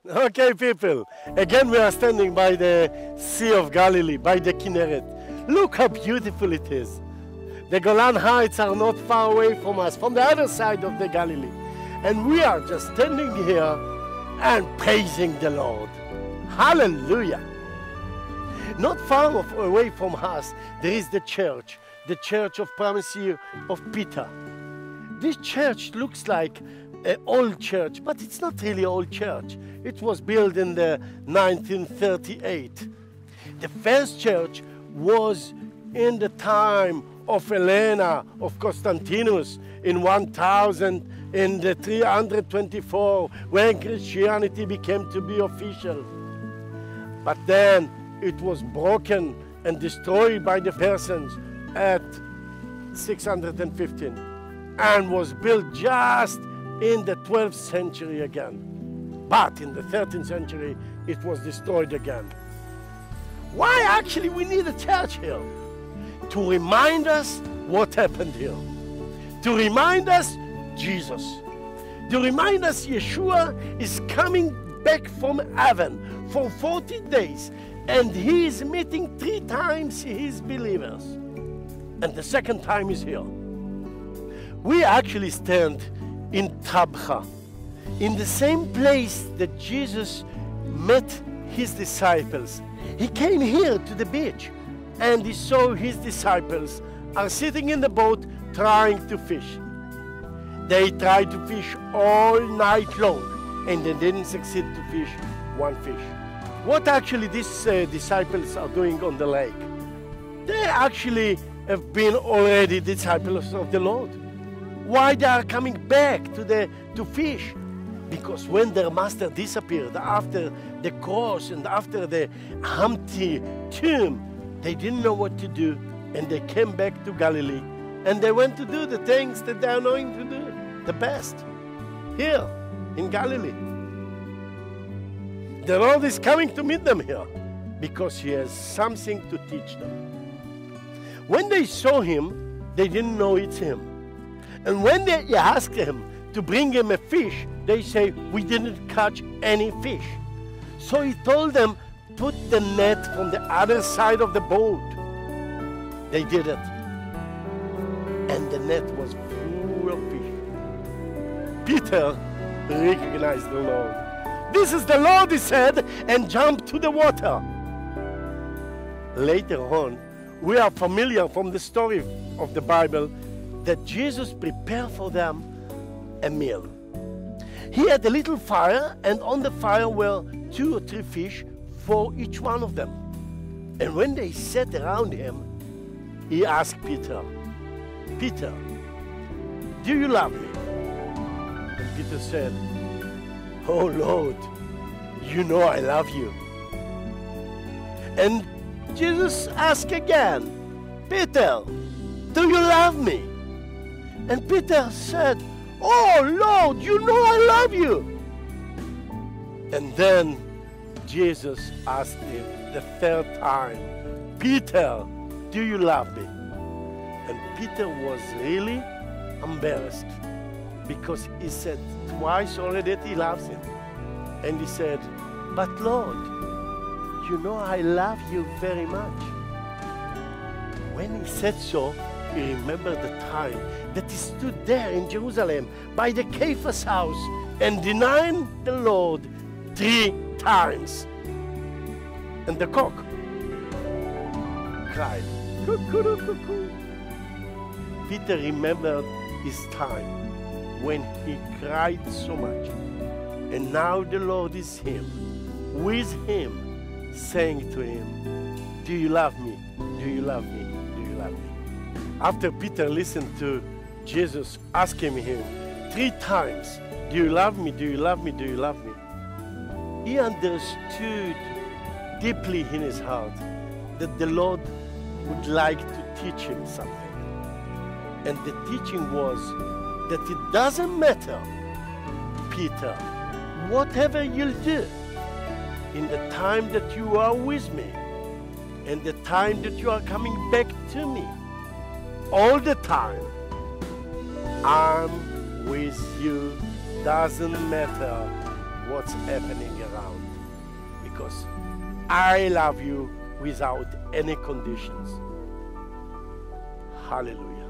Okay, people. Again, we are standing by the Sea of Galilee, by the Kinneret. Look how beautiful it is. The Golan Heights are not far away from us, from the other side of the Galilee. And we are just standing here and praising the Lord. Hallelujah. Not far away from us, there is the church of Primacy of Peter. This church looks like an old church, but it's not really an old church. It was built in the 1938. The first church was in the time of Helena, of Constantinus, in 324, when Christianity became to be official. But then it was broken and destroyed by the Persians at 615 and was built just in the 12th century again. But in the 13th century, it was destroyed again. Why actually we need a church here? To remind us what happened here. To remind us Jesus. To remind us Yeshua is coming back from heaven for 40 days and he is meeting 3 times his believers. And the second time is here. We actually stand in Tabcha, in the same place that Jesus met his disciples. He came here to the beach and he saw his disciples are sitting in the boat trying to fish. They tried to fish all night long and they didn't succeed to fish one fish. What actually these disciples are doing on the lake? They actually have been already disciples of the Lord. Why they are coming back to fish? Because when their master disappeared after the cross and after the empty tomb, they didn't know what to do and they came back to Galilee and they went to do the things that they are knowing to do the best here in Galilee. The Lord is coming to meet them here because he has something to teach them. When they saw him, they didn't know it's him. And when they asked him to bring him a fish, they say, we didn't catch any fish. So he told them, put the net from the other side of the boat. They did it. And the net was full of fish. Peter recognized the Lord. This is the Lord, he said, and jumped to the water. Later on, we are familiar from the story of the Bible that Jesus prepared for them a meal. He had a little fire, and on the fire were 2 or 3 fish for each one of them. And when they sat around him, he asked Peter, Peter, do you love me? And Peter said, oh Lord, you know I love you. And Jesus asked again, Peter, do you love me? And Peter said, oh Lord, you know I love you. And then Jesus asked him the 3rd time, Peter, do you love me? And Peter was really embarrassed because he said twice already that he loves him. And he said, but Lord, you know I love you very much. When he said so, he remembered the time that he stood there in Jerusalem by the Caiaphas house and denied the Lord 3 times. And the cock cried, cuckoo, cuckoo. Peter remembered his time when he cried so much. And now the Lord is him, with him, saying to him, do you love me? Do you love me? Do you love me? After Peter listened to Jesus asking him 3 times, do you love me? Do you love me? Do you love me? He understood deeply in his heart that the Lord would like to teach him something. And the teaching was that it doesn't matter, Peter, whatever you'll do in the time that you are with me and the time that you are coming back to me, all the time, I'm with you. Doesn't matter what's happening around, because I love you without any conditions. Hallelujah.